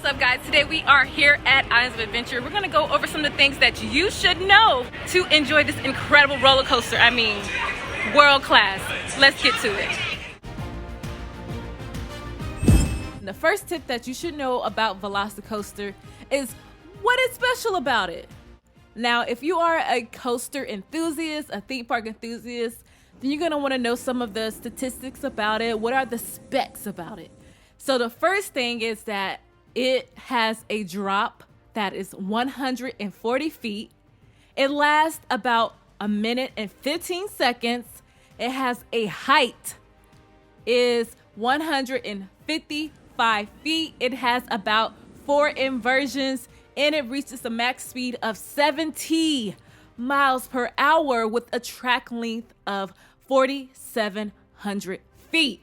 up, guys? Today we are here at Islands of Adventure. We're gonna go over some of the things that you should know to enjoy this incredible roller coaster. I mean, world class. Let's get to it. The first tip that you should know about VelociCoaster is what is special about it. Now, if you are a coaster enthusiast, a theme park enthusiast, then you're gonna wanna know some of the statistics about it. What are the specs about it? So the first thing is that it has a drop that is 140 feet. It lasts about 1 minute and 15 seconds. It has a height is 155 feet. It has about 4 inversions, and it reaches a max speed of 70 miles per hour with a track length of 4,700 feet.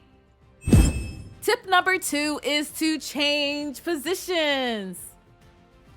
Tip number 2 is to change positions.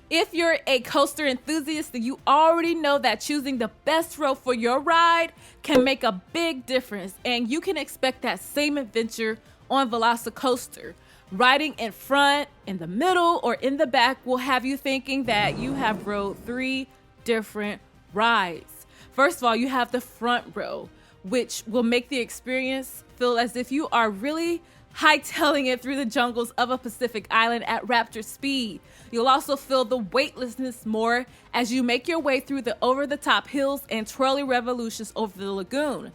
If you're a coaster enthusiast, then you already know that choosing the best row for your ride can make a big difference, and you can expect that same adventure on VelociCoaster. Riding in front, in the middle, or in the back will have you thinking that you have rode 3 different rides. First of all, you have the front row, which will make the experience feel as if you are really hightailing it through the jungles of a Pacific island at Raptor speed. You'll also feel the weightlessness more as you make your way through the over-the-top hills and twirly revolutions over the lagoon.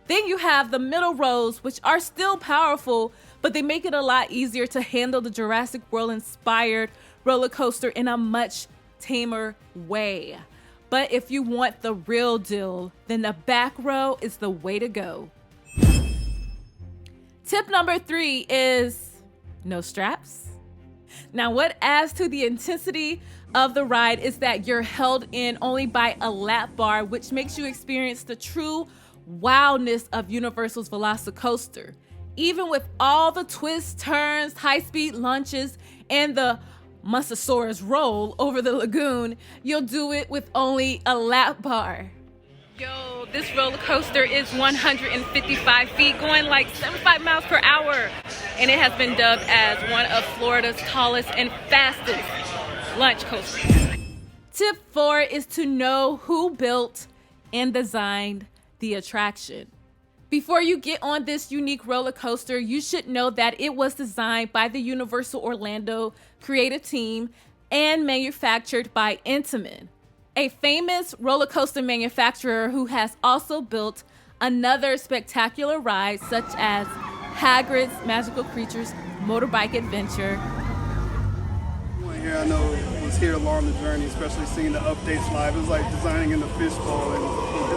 Then you have the middle rows, which are still powerful, but they make it a lot easier to handle the Jurassic World inspired roller coaster in a much tamer way. But if you want the real deal, then the back row is the way to go. Tip number 3 is no straps. Now, what adds to the intensity of the ride is that you're held in only by a lap bar, which makes you experience the true wildness of Universal's VelociCoaster. Even with all the twists, turns, high-speed launches, and the Mosasaurus roll over the lagoon, you'll do it with only a lap bar. Yo, this roller coaster is 155 feet, going like 75 miles per hour. And it has been dubbed as one of Florida's tallest and fastest launch coasters. Tip 4 is to know who built and designed the attraction. Before you get on this unique roller coaster, you should know that it was designed by the Universal Orlando creative team and manufactured by Intamin, a famous roller coaster manufacturer who has also built another spectacular ride such as Hagrid's Magical Creatures Motorbike Adventure. Here I know was here along the journey, especially seeing the updates live. It was like designing in the fishbowl, and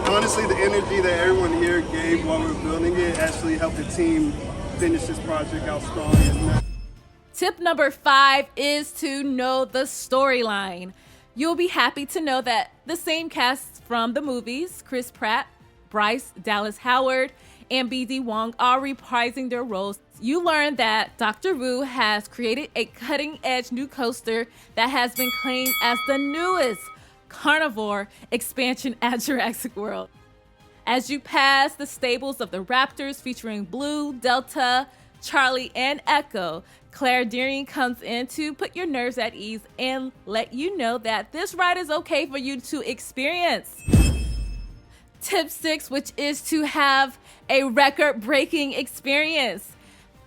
honestly the energy that everyone here gave while we were building it actually helped the team finish this project out strong. Tip number 5 is to know the storyline. You'll be happy to know that the same cast from the movies, Chris Pratt, Bryce Dallas Howard, and BD Wong, are reprising their roles. You learn that Dr. Wu has created a cutting-edge new coaster that has been claimed as the newest carnivore expansion at Jurassic World. As you pass the stables of the Raptors featuring Blue, Delta, Charlie, and Echo, Claire Deering comes in to put your nerves at ease and let you know that this ride is okay for you to experience. Tip 6, which is to have a record-breaking experience.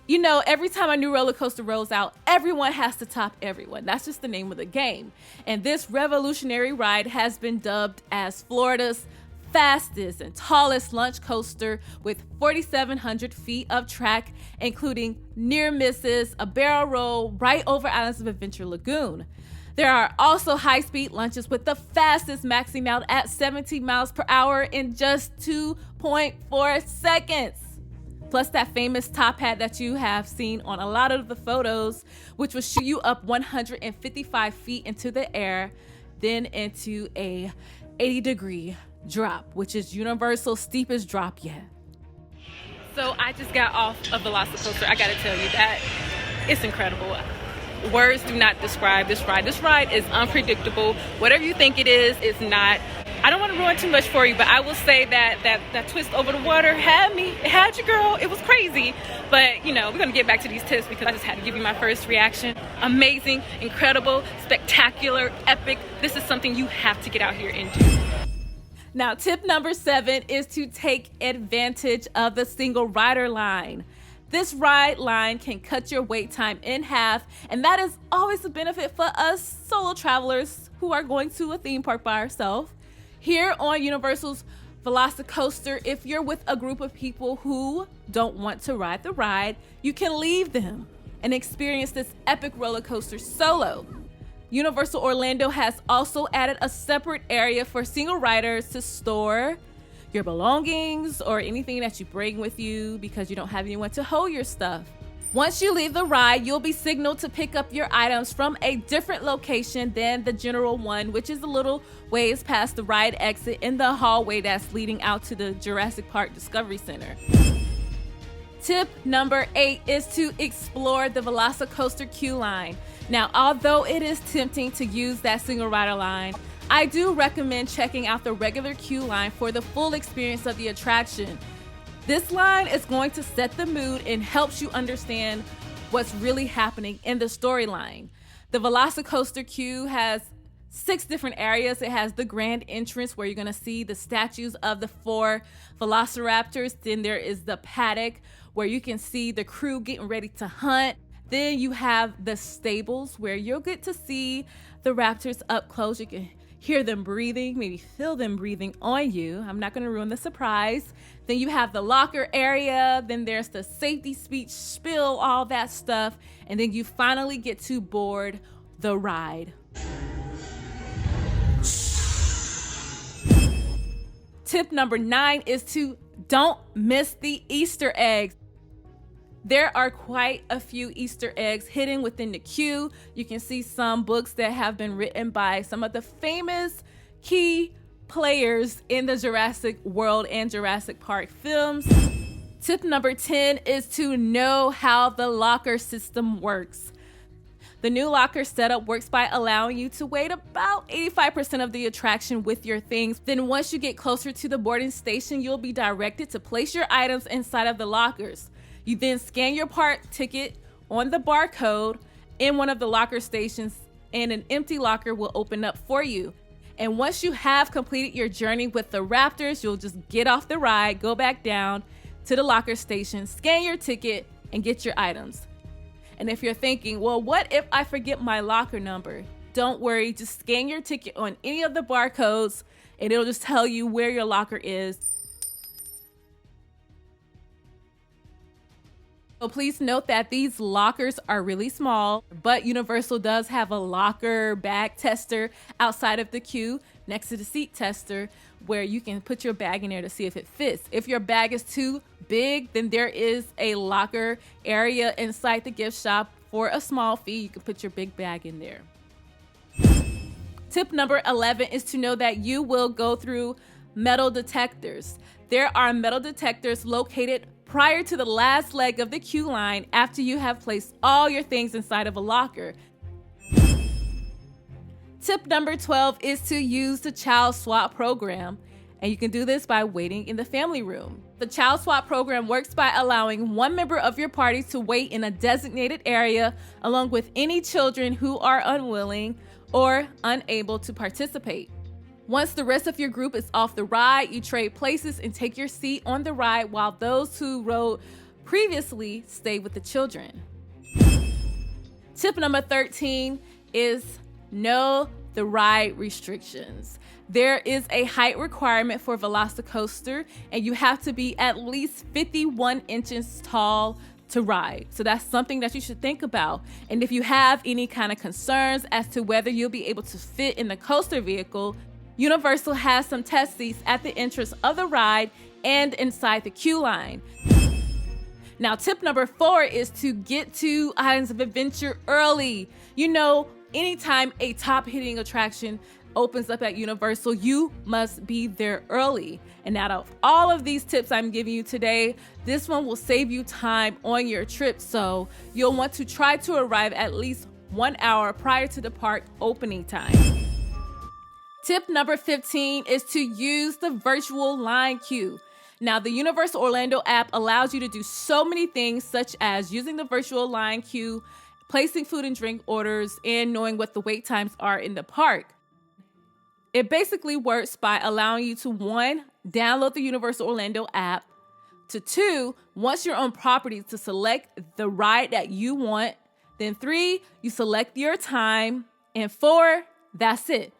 You know, every time a new roller coaster rolls out, everyone has to top everyone. That's just the name of the game. And this revolutionary ride has been dubbed as Florida's fastest and tallest launch coaster with 4,700 feet of track, including near misses, a barrel roll right over Islands of Adventure Lagoon. There are also high-speed launches with the fastest maxing out at 70 miles per hour in just 2.4 seconds. Plus that famous top hat that you have seen on a lot of the photos, which will shoot you up 155 feet into the air, then into a 80-degree drop, which is Universal's steepest drop yet. So I just got off of VelociCoaster. I gotta tell you that it's incredible. Words do not describe this ride. This ride is unpredictable. Whatever you think it is, it's not. I don't want to ruin too much for you, but I will say that twist over the water had me. It had you, girl. It was crazy. But, you know, we're going to get back to these tips because I just had to give you my first reaction. Amazing, incredible, spectacular, epic. This is something you have to get out here and do. Now, tip number 7 is to take advantage of the single rider line. This ride line can cut your wait time in half, and that is always a benefit for us solo travelers who are going to a theme park by ourselves. Here on Universal's VelociCoaster, if you're with a group of people who don't want to ride the ride, you can leave them and experience this epic roller coaster solo. Universal Orlando has also added a separate area for single riders to store your belongings or anything that you bring with you because you don't have anyone to hold your stuff. Once you leave the ride, you'll be signaled to pick up your items from a different location than the general one, which is a little ways past the ride exit in the hallway that's leading out to the Jurassic Park Discovery Center. Tip number 8 is to explore the VelociCoaster queue line. Now, although it is tempting to use that single rider line, I do recommend checking out the regular queue line for the full experience of the attraction. This line is going to set the mood and helps you understand what's really happening in the storyline. The VelociCoaster queue has 6 different areas. It has the grand entrance where you're going to see the statues of the 4 velociraptors. Then there is the paddock where you can see the crew getting ready to hunt. Then you have the stables where you'll get to see the raptors up close. You can hear them breathing, maybe feel them breathing on you. I'm not going to ruin the surprise. Then you have the locker area. Then there's the safety speech spiel, all that stuff. And then you finally get to board the ride. Tip number 9 is to don't miss the Easter eggs. There are quite a few Easter eggs hidden within the queue. You can see some books that have been written by some of the famous key players in the Jurassic World and Jurassic Park films. Tip number 10 is to know how the locker system works. The new locker setup works by allowing you to wait about 85% of the attraction with your things. Then once you get closer to the boarding station, you'll be directed to place your items inside of the lockers. You then scan your park ticket on the barcode in one of the locker stations and an empty locker will open up for you. And once you have completed your journey with the Raptors, you'll just get off the ride, go back down to the locker station, scan your ticket, and get your items. And if you're thinking, well, what if I forget my locker number? Don't worry, just scan your ticket on any of the barcodes and it'll just tell you where your locker is. So please note that these lockers are really small, but Universal does have a locker bag tester outside of the queue next to the seat tester where you can put your bag in there to see if it fits. If your bag is too big, then there is a locker area inside the gift shop for a small fee. You can put your big bag in there. Tip number 11 is to know that you will go through metal detectors. There are metal detectors located prior to the last leg of the queue line after you have placed all your things inside of a locker. Tip number 12 is to use the child swap program, and you can do this by waiting in the family room. The child swap program works by allowing one member of your party to wait in a designated area along with any children who are unwilling or unable to participate. Once the rest of your group is off the ride, you trade places and take your seat on the ride while those who rode previously stay with the children. Tip number 13 is know the ride restrictions. There is a height requirement for VelociCoaster, and you have to be at least 51 inches tall to ride. So that's something that you should think about. And if you have any kind of concerns as to whether you'll be able to fit in the coaster vehicle, Universal has some test seats at the entrance of the ride and inside the queue line. Now, tip number 4 is to get to Islands of Adventure early. You know, anytime a top hitting attraction opens up at Universal, you must be there early. And out of all of these tips I'm giving you today, this one will save you time on your trip. So you'll want to try to arrive at least 1 hour prior to the park opening time. Tip number 15 is to use the virtual line queue. Now, the Universal Orlando app allows you to do so many things, such as using the virtual line queue, placing food and drink orders, and knowing what the wait times are in the park. It basically works by allowing you to, 1, download the Universal Orlando app, to 2, once you're on property, to select the ride that you want, then 3, you select your time, and 4, that's it.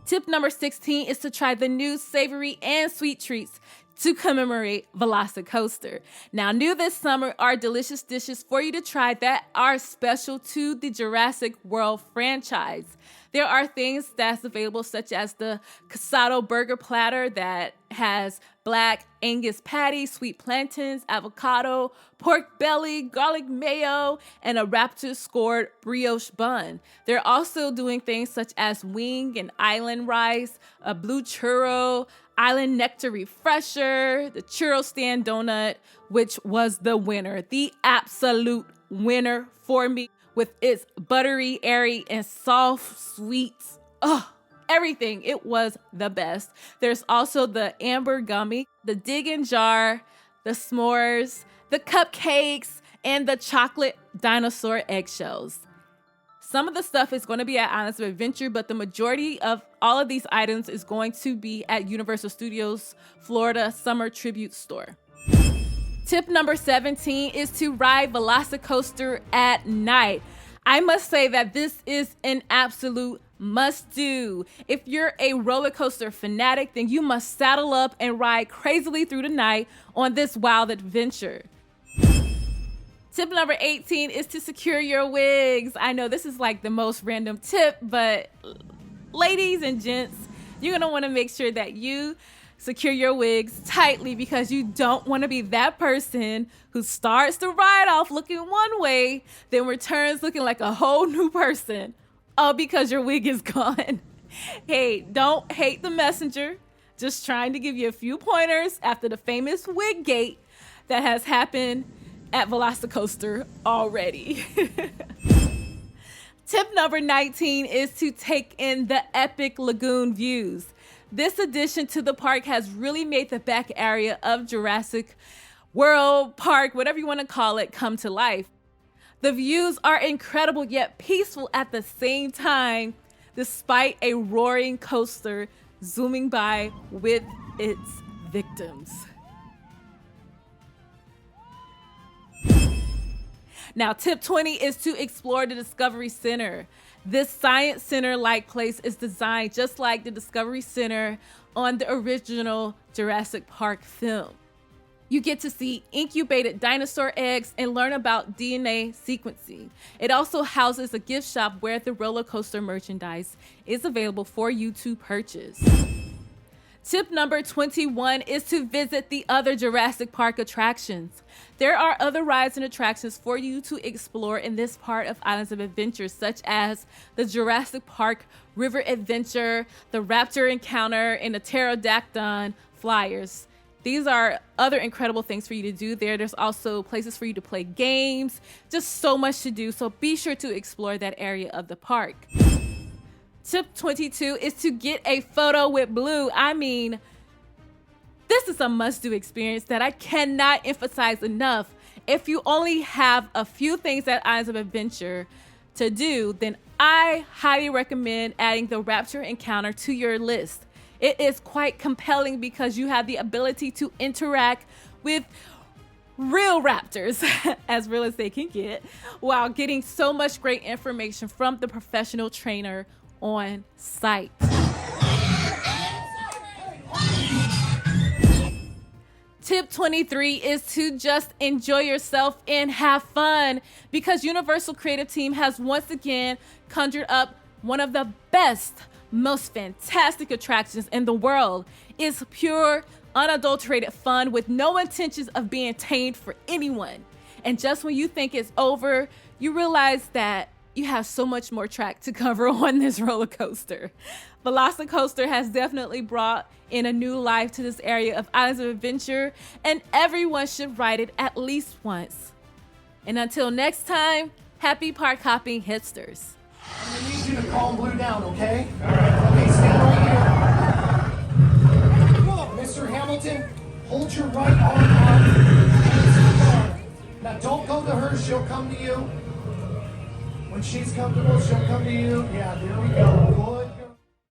Tip number 16 is to try the new savory and sweet treats to commemorate VelociCoaster. Now, new this summer are delicious dishes for you to try that are special to the Jurassic World franchise. There are things that's available, such as the Casado burger platter that has black Angus patty, sweet plantains, avocado, pork belly, garlic mayo, and a Raptor scored brioche bun. They're also doing things such as wing and island rice, a blue churro, island nectar refresher, the churro stand donut, which was the winner, the absolute winner for me, with its buttery, airy, and soft sweets. Everything. It was the best. There's also the amber gummy, the dig and jar, the s'mores, the cupcakes, and the chocolate dinosaur eggshells. Some of the stuff is going to be at Islands of Adventure, but the majority of all of these items is going to be at Universal Studios Florida Summer Tribute Store. Tip number 17 is to ride VelociCoaster at night. I must say that this is an absolute must do. If you're a roller coaster fanatic, then you must saddle up and ride crazily through the night on this wild adventure. Tip number 18 is to secure your wigs. I know this is like the most random tip, but ladies and gents, you're gonna wanna make sure that you secure your wigs tightly, because you don't want to be that person who starts the ride off looking one way, then returns looking like a whole new person, all because your wig is gone. Hey, don't hate the messenger. Just trying to give you a few pointers after the famous wig gate that has happened at VelociCoaster already. Tip number 19 is to take in the epic lagoon views. This addition to the park has really made the back area of Jurassic World Park, whatever you want to call it, come to life. The views are incredible yet peaceful at the same time, despite a roaring coaster zooming by with its victims. Now, tip 20 is to explore the Discovery Center. This science center-like place is designed just like the Discovery Center on the original Jurassic Park film. You get to see incubated dinosaur eggs and learn about DNA sequencing. It also houses a gift shop where the roller coaster merchandise is available for you to purchase. Tip number 21 is to visit the other Jurassic Park attractions. There are other rides and attractions for you to explore in this part of Islands of Adventure, such as the Jurassic Park River Adventure, the Raptor Encounter, and the Pterodactyl Flyers. These are other incredible things for you to do there. There's also places for you to play games, just so much to do, so be sure to explore that area of the park. Tip 22 is to get a photo with Blue. I mean, this is a must-do experience that I cannot emphasize enough. If you only have a few things at Islands of Adventure to do, then I highly recommend adding the Raptor Encounter to your list. It is quite compelling because you have the ability to interact with real raptors, as real as they can get, while getting so much great information from the professional trainer on site. Tip 23 is to just enjoy yourself and have fun, because Universal Creative Team has once again conjured up one of the best, most fantastic attractions in the world. It's pure, unadulterated fun with no intentions of being tamed for anyone. And just when you think it's over, you realize that you have so much more track to cover on this roller coaster. VelociCoaster has definitely brought in a new life to this area of Islands of Adventure, and everyone should ride it at least once. And until next time, happy park hopping hipsters. I need you to calm Blue down, okay? All right. Okay, stand Listen, hold your right arm out. Hands to the bar. Now don't go to her, she'll come to you. When she's comfortable, she'll come to you. Yeah, there we go.